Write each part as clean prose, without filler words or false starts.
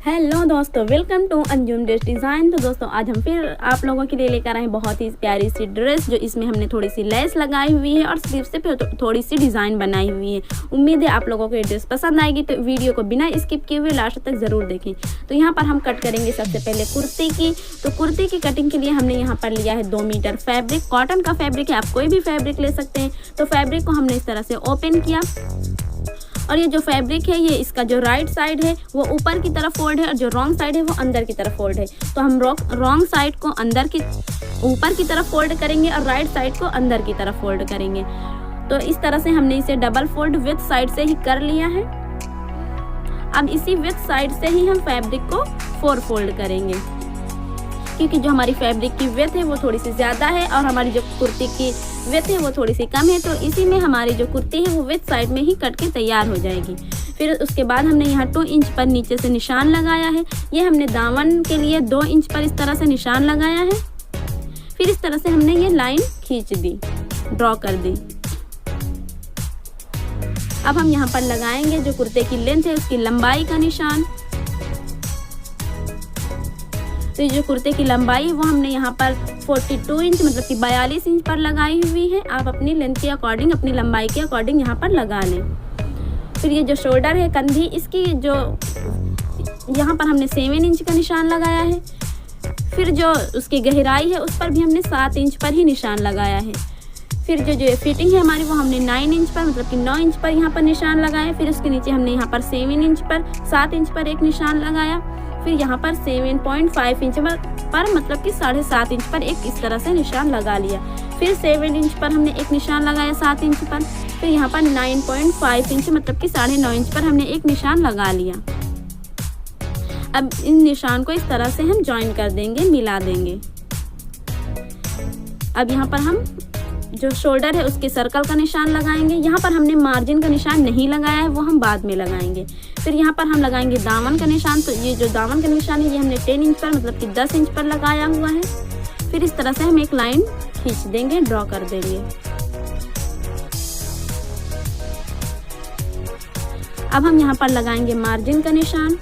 Hello दोस्तों, welcome to Anjum dress design. तो दोस्तों आज हम फिर आप लोगों के लिए लेकर आए हैं बहुत ही प्यारी सी ड्रेस, जो इसमें हमने थोड़ी सी लेस लगाई हुई है और स्लीव से फिर थोड़ी सी डिज़ाइन बनाई हुई है। उम्मीद है आप लोगों को ये ड्रेस पसंद आएगी, तो वीडियो को बिना स्किप किए हुए लास्ट तक ज़रूर देखें। तो यहाँ पर हम कट करेंगे सबसे पहले कुर्ती की। तो कुर्ती की कटिंग के लिए हमने यहाँ पर लिया है 2 मीटर फैब्रिक। कॉटन का फैब्रिक है, आप कोई भी फैब्रिक ले सकते हैं। तो फैब्रिक को हमने इस तरह से ओपन किया और ये जो फैब्रिक है, ये इसका जो राइट साइड है वो ऊपर की तरफ फोल्ड है और जो रॉन्ग साइड है वो अंदर की तरफ फोल्ड है। तो हम रॉन्ग साइड को ऊपर की तरफ फोल्ड करेंगे और राइट साइड को अंदर की तरफ फोल्ड करेंगे। तो इस तरह से हमने इसे डबल फोल्ड विथ साइड से ही कर लिया है। अब इसी विथ साइड से ही हम फैब्रिक को 4 फोल्ड करेंगे, क्योंकि जो हमारी फैब्रिक की विड्थ है वो थोड़ी सी ज़्यादा है और हमारी जो कुर्ती की विड्थ है वो थोड़ी सी कम है। तो इसी में हमारी जो कुर्ती है वो विथ साइड में ही कट के तैयार हो जाएगी। फिर उसके बाद हमने यहाँ 2 इंच पर नीचे से निशान लगाया है। ये हमने दामन के लिए 2 इंच पर इस तरह से निशान लगाया है। फिर इस तरह से हमने ये लाइन खींच दी, ड्रॉ कर दी। अब हम यहाँ पर लगाएंगे जो कुर्ते की लेंथ है उसकी लंबाई का निशान। तो ये जो कुर्ते की लंबाई है वो हमने यहाँ पर 42 इंच मतलब कि 42 इंच पर लगाई हुई है। आप अपनी लेंथ के अकॉर्डिंग, अपनी लंबाई के अकॉर्डिंग यहाँ पर लगा लें। फिर ये जो शोल्डर है, कंधी, इसकी जो यहाँ पर हमने 7 इंच का निशान लगाया है। फिर जो उसकी गहराई है उस पर भी हमने 7 इंच पर ही निशान लगाया है। फिर जो फिटिंग है हमारी वो हमने 9 इंच पर मतलब कि 9 इंच पर यहाँ पर निशान लगाया। फिर उसके नीचे हमने यहाँ पर 7 इंच पर 7 इंच पर एक निशान लगाया। फिर यहाँ पर 7.5 इंच पर मतलब कि 7.5 इंच पर एक इस तरह से निशान लगा लिया। फिर 7 इंच पर हमने एक निशान लगाया 7 इंच पर। फिर यहाँ पर 9.5 इंच मतलब कि 9.5 इंच पर हमने एक निशान लगा लिया। अब इन निशान को इस तरह से हम ज्वाइन कर देंगे, मिला देंगे। अब यहाँ पर हम जो शोल्डर है उसके सर्कल का निशान लगाएंगे। यहाँ पर हमने मार्जिन का निशान नहीं लगाया है, वो हम बाद में लगाएंगे। फिर यहाँ पर हम लगाएंगे दामन का निशान। तो ये जो दामन का निशान है ये हमने 10 इंच पर मतलब कि 10 इंच पर लगाया हुआ है। फिर इस तरह से हम एक लाइन खींच देंगे, ड्रॉ कर देंगे। अब हम यहाँ पर लगाएंगे मार्जिन का निशान।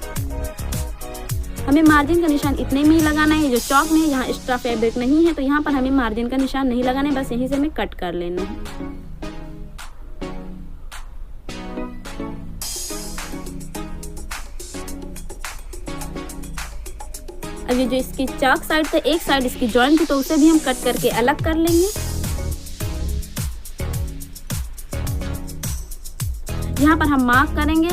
हमें मार्जिन का निशान इतने में ही लगाना है। जो चौक में है यहाँ एक्स्ट्रा फैब्रिक नहीं है, तो यहाँ पर हमें मार्जिन का निशान नहीं लगाना है, बस यहीं से हमें कट कर लेना है। अब ये जो इसकी चौक साइड से एक साइड इसकी जॉइंट थी, तो उसे भी हम कट करके अलग कर लेंगे। यहाँ पर हम मार्क करेंगे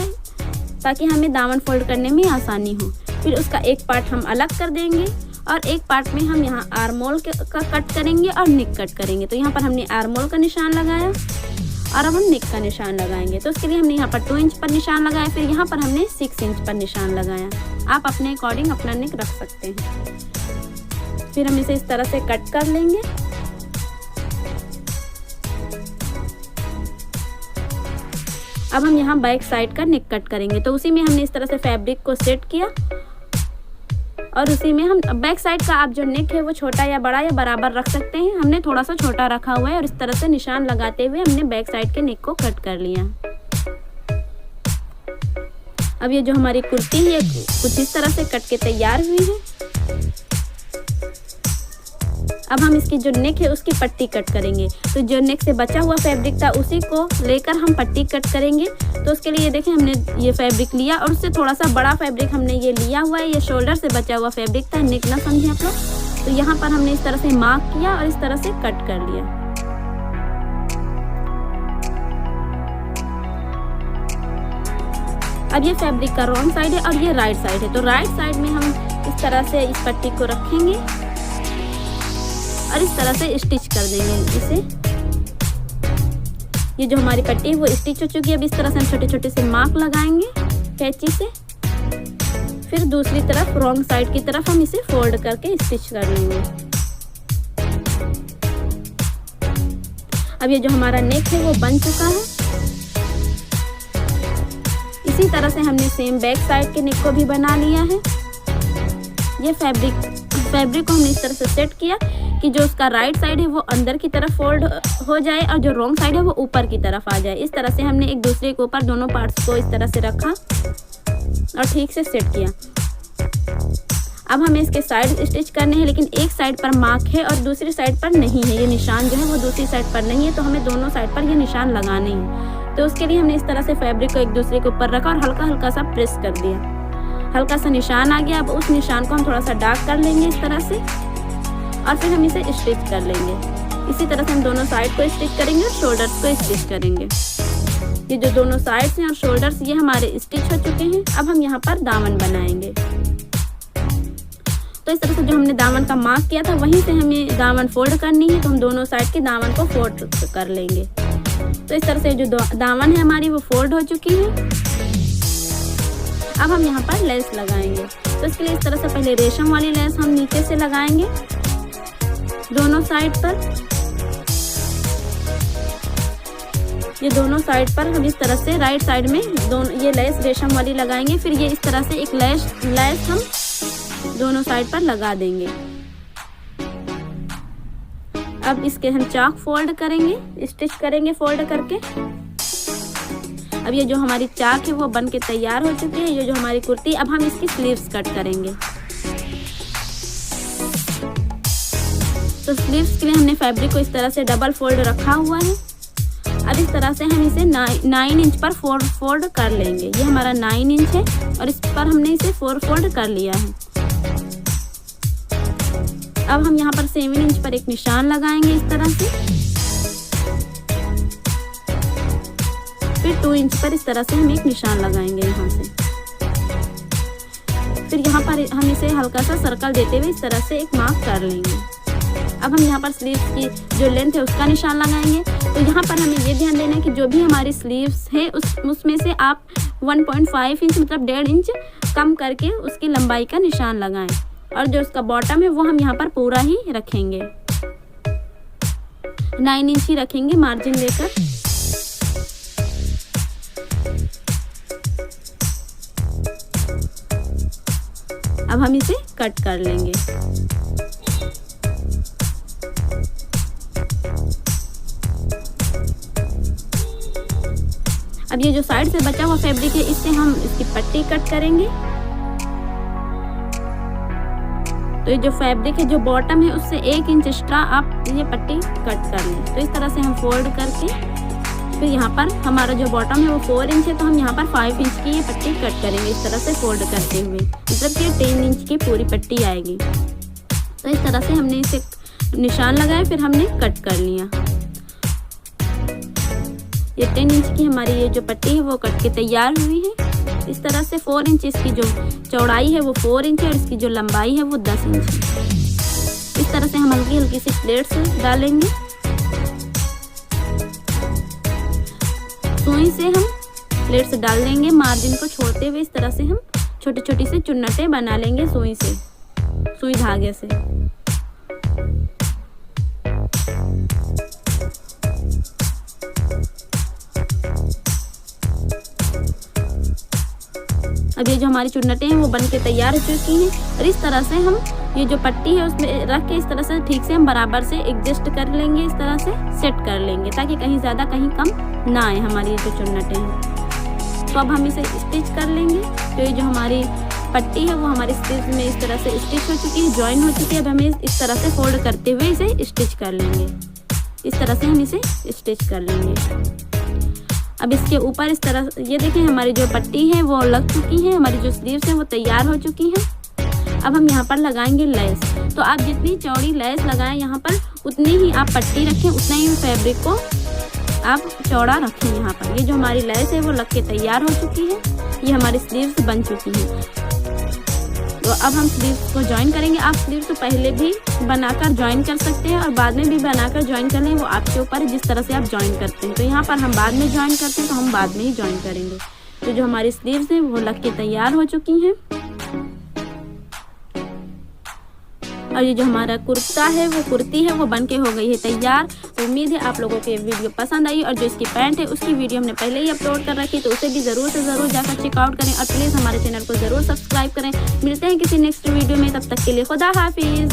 ताकि हमें दामन फोल्ड करने में आसानी हो। फिर उसका एक पार्ट हम अलग कर देंगे और एक पार्ट में हम यहाँ आर्म होल का कट करेंगे और नेक कट करेंगे। तो यहाँ पर हमने आर्म होल का निशान लगाया और अब हम नेक का निशान लगाएंगे। तो उसके लिए हमने यहाँ पर 2 इंच पर निशान लगाया। फिर यहाँ पर हमने 6 इंच पर निशान लगाया। आप अपने अकॉर्डिंग अपना नेक रख सकते हैं। फिर हम इसे इस तरह से कट कर लेंगे। अब हम यहाँ बैक साइड का नेक कट करेंगे। तो उसी में हमने इस तरह से फैब्रिक को सेट किया और उसी में हम बैक साइड का आप जो नेक है वो छोटा या बड़ा या बराबर रख सकते हैं। हमने थोड़ा सा छोटा रखा हुआ है और इस तरह से निशान लगाते हुए हमने बैक साइड के नेक को कट कर लिया। अब ये जो हमारी कुर्ती है कुछ इस तरह से कट के तैयार हुई है। अब हम इसकी जो नेक है उसकी पट्टी कट करेंगे। तो जो नेक से बचा हुआ फैब्रिक था उसी को लेकर हम पट्टी कट करेंगे। तो उसके लिए देखें हमने ये फैब्रिक लिया और उससे थोड़ा सा बड़ा फैब्रिक हमने ये लिया हुआ है। ये शोल्डर से बचा हुआ फैब्रिक था, नेक ना समझे आप लोग। तो यहाँ पर हमने इस तरह से मार्क किया और इस तरह से कट कर लिया। अब ये फैब्रिक का रॉन्ग साइड है और ये राइट साइड है। तो राइट साइड में हम इस तरह से इस पट्टी को रखेंगे और इस तरह से स्टिच कर देंगे इसे। ये जो हमारी पट्टी है वो स्टिच हो चुकी है। अब इस तरह से हम छोटे छोटे से मार्क लगाएंगे कैंची से। फिर दूसरी तरफ रॉन्ग साइड की तरफ हम इसे फोल्ड करके स्टिच कर लेंगे। अब ये जो हमारा नेक है वो बन चुका है। इसी तरह से हमने सेम बैक साइड के नेक को भी बना लिया है। ये फैब्रिक को हमने इस तरह से सेट किया कि जो उसका राइट साइड है वो अंदर की तरफ फोल्ड हो जाए और जो रॉन्ग साइड है वो ऊपर की तरफ आ जाए। इस तरह से हमने एक दूसरे के ऊपर दोनों पार्ट्स को इस तरह से रखा और ठीक से सेट किया। अब हमें इसके साइड स्टिच करने हैं, लेकिन एक साइड पर मार्क है और दूसरी साइड पर नहीं है। ये निशान जो है वो दूसरी साइड पर नहीं है, तो हमें दोनों साइड पर ये निशान लगाने हैं। तो उसके लिए हमने इस तरह से फैब्रिक को एक दूसरे के ऊपर रखा और हल्का हल्का सा प्रेस कर दिया। हल्का सा निशान आ गया। अब उस निशान को हम थोड़ा सा डार्क कर लेंगे इस तरह से, और फिर हम इसे स्टिच कर लेंगे। इसी तरह से हम दोनों साइड को स्टिच करेंगे और शोल्डर्स को स्टिच करेंगे। ये जो दोनों साइड्स हैं और शोल्डर्स ये हमारे स्टिच हो चुके हैं। अब हम यहाँ पर दामन बनाएंगे। तो इस तरह से जो हमने दामन का मार्क किया था वहीं से हमें दामन फोल्ड करनी है, तो हम दोनों साइड के दामन को फोल्ड कर लेंगे। तो इस तरह से जो दामन है हमारी वो फोल्ड हो चुकी है। अब हम यहाँ पर लेस लगाएंगे। तो इसके लिए इस तरह से पहले रेशम वाली लेस हम नीचे से लगाएंगे दोनों साइड पर। ये दोनों साइड पर हम इस तरह से राइट साइड में दोनों ये लेस रेशम वाली लगाएंगे। फिर ये इस तरह से एक लेस हम दोनों साइड पर लगा देंगे। अब इसके हम चाक फोल्ड करेंगे, स्टिच करेंगे फोल्ड करके। अब ये जो हमारी चाक है वो बन के तैयार हो चुकी है। ये जो हमारी कुर्ती, अब हम इसकी स्लीव्स कट करेंगे। तो स्लीव्स के लिए हमने फैब्रिक को इस तरह से डबल फोल्ड रखा हुआ है। अब इस तरह से हम इसे 9 इंच पर फोल्ड कर लेंगे। ये हमारा 9 इंच है और इस पर हमने इसे 4 फोल्ड कर लिया है। अब हम यहाँ पर 7 इंच पर एक निशान लगाएंगे इस तरह से। फिर 2 इंच पर इस तरह से हम एक निशान लगाएंगे यहाँ से। फिर यहाँ पर हम इसे हल्का सा सर्कल देते हुए इस तरह से एक मार्क कर लेंगे। अब हम यहाँ पर स्लीव्स की जो लेंथ है उसका निशान लगाएंगे। तो यहाँ पर हमें ये ध्यान देना है कि जो भी हमारी स्लीव्स है उसमें से आप 1.5 इंच मतलब 1.5 इंच कम करके उसकी लंबाई का निशान लगाएं, और जो उसका बॉटम है वो हम यहाँ पर पूरा ही रखेंगे, 9 इंच ही रखेंगे मार्जिन लेकर। अब हम इसे कट कर लेंगे। अब ये जो साइड से बचा हुआ फैब्रिक है इससे हम इसकी पट्टी कट करेंगे। तो ये जो फैब्रिक है जो बॉटम है उससे 1 इंच एक्स्ट्रा आप ये पट्टी कट कर लें। तो इस तरह से हम फोल्ड करके फिर यहाँ पर हमारा जो बॉटम है वो 4 इंच है, तो हम यहाँ पर 5 इंच की ये पट्टी कट करेंगे इस तरह से फोल्ड करते हुए, मतलब कि 10 इंच की पूरी पट्टी आएगी। तो इस तरह से हमने इसे निशान लगाया, फिर हमने कट कर लिया। ये 10 इंच की हमारी ये जो पट्टी है वो कट के तैयार हुई है। इस तरह से 4 इंच इसकी जो चौड़ाई है वो 4 इंच है और इसकी जो लंबाई है वो 10 इंच है। इस तरह से हम हल्की हल्की सी प्लेट्स डालेंगे। सुई से हम प्लेट्स डाल देंगे, मार्जिन को छोड़ते हुए इस तरह से हम छोटी छोटी से चुन्नटें बना लेंगे सुई से, सुई धागे से। अब ये जो हमारी चुन्नटें हैं वो बन के तैयार हो चुकी हैं, और इस तरह से हम ये जो पट्टी है उसमें रख के इस तरह से ठीक से हम बराबर से एडजस्ट कर लेंगे, इस तरह से सेट कर लेंगे ताकि कहीं ज़्यादा कहीं कम ना आए हमारी ये जो चुन्नटें हैं। तो अब हम इसे स्टिच कर लेंगे। तो ये जो हमारी पट्टी है वो हमारी स्लीव्स में इस तरह से स्टिच हो चुकी है, ज्वाइन हो चुकी है। अब हमें इस तरह से फोल्ड करते हुए इसे स्टिच कर लेंगे। इस तरह से हम इसे स्टिच कर लेंगे। अब इसके ऊपर इस तरह ये देखें हमारी जो पट्टी है वो लग चुकी है, हमारी जो स्लीव्स है वो तैयार हो चुकी है। अब हम यहाँ पर लगाएंगे लेस। तो आप जितनी चौड़ी लेस लगाएं यहाँ पर उतनी ही आप पट्टी रखें, उतना ही फैब्रिक को आप चौड़ा रखें यहाँ पर। ये जो हमारी लेस है वो लग के तैयार हो चुकी है, ये हमारी स्लीव्स बन चुकी हैं। तो अब हम स्लीव्स को ज्वाइन करेंगे। आप स्लीव्स को पहले भी बनाकर ज्वाइन कर सकते हैं और बाद में भी बनाकर ज्वाइन कर लें, वो आपके ऊपर है जिस तरह से आप ज्वाइन करते हैं। तो यहाँ पर हम बाद में ज्वाइन करते हैं तो हम बाद में ही ज्वाइन करेंगे। तो जो हमारी स्लीव्स हैं वो लग के तैयार हो चुकी हैं, और ये जो हमारा कुर्ता है वो कुर्ती है वो बन के हो गई है तैयार। तो उम्मीद है आप लोगों को ये वीडियो पसंद आई, और जो इसकी पैंट है उसकी वीडियो हमने पहले ही अपलोड कर रखी, तो उसे भी ज़रूर से ज़रूर जाकर चेकआउट करें, और प्लीज़ हमारे चैनल को ज़रूर सब्सक्राइब करें। मिलते हैं किसी नेक्स्ट वीडियो में, तब तक के लिए खुदा हाफिज़।